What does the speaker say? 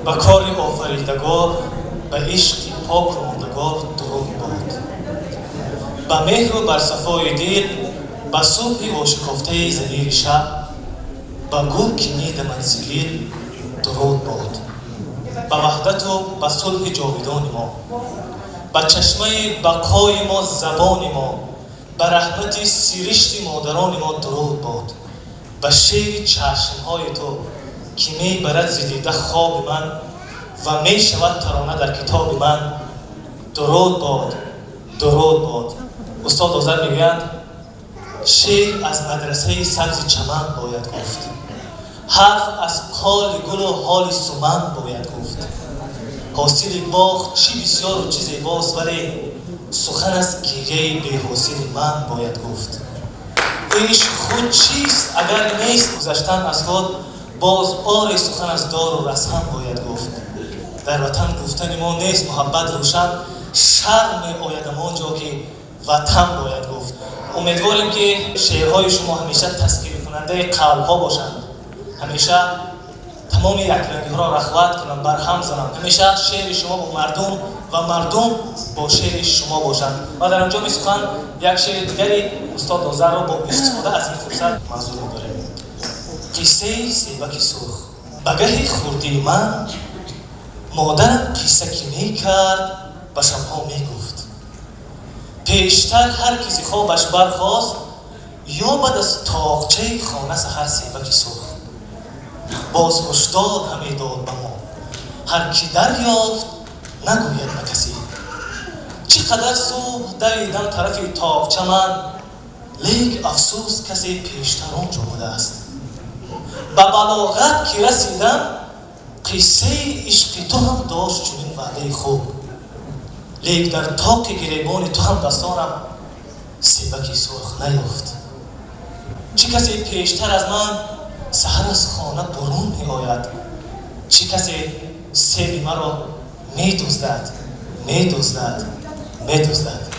با کار آفریدگار، به عشق پاک ماندگار درود باد. با مهر و بر صفای دل، با صبح آشکافته ضمیر شب، با گل که مید منزلی درود باد. با وحدت و با صلح جاودان ما، با چشمه بقای ما زبان ما، با رحمت سیرشت مادران ما درود باد. با شیر چشمهای تو که می برد ز دیده خواب من و می شود ترانه در کتاب من درود باد، درود باد. استاد آذر میگویند شعر از مدرسه سبز چمن باید گفت، حرف از کال گل و حال سمن باید گفت. حاصل باغ چی بسیار و چی زیباست، ولی سخن از گیره بی حاصل من باید گفت. عشق خود چیست اگر نیست گذشتن از خود، باز آری سخن از دار و رسن باید گفت. در وطن گفتن ما نیست محبت روشن، شرم آید همانجا که وطن باید گفت. امیدواریم که شعرهای شما همیشه تسکین کننده قلب‌ها باشند، همیشه تمام یکرنگی ها را رخوت کنند، بر هم زنند، همیشه شعر شما با مردم و مردم با شعر شما باشند. و در انجام سخن یک شعر دیگری استاد آذر را با استفاده از این فرصت منظور می‌داریم. قصه سیبک سرخ. بگه خوردی من مادرم قصه که میکرد به شبها میگفت، پیشتر هر کسی خوابش برخاست یا بعد از تاقچه خانه سحر سیبک سرخ. باز هشدار همی داد به ما هر کی دریافت نگوید به کسی، چقدر صبح دویدم طرف تاقچه من، لیک افسوس کسی پیشتر آنجا بوده است. به بلاغت که رسیدم قصه عشق تو هم داشت چنین وعده خوب، لیک در طاق گریبان تو هم دستانم سیبکی سرخ نیافت. چه کسی پیشتر از من سحر از خانه برون می آید، چه کسی سیب مرا می دزدد می دزدد می دزدد.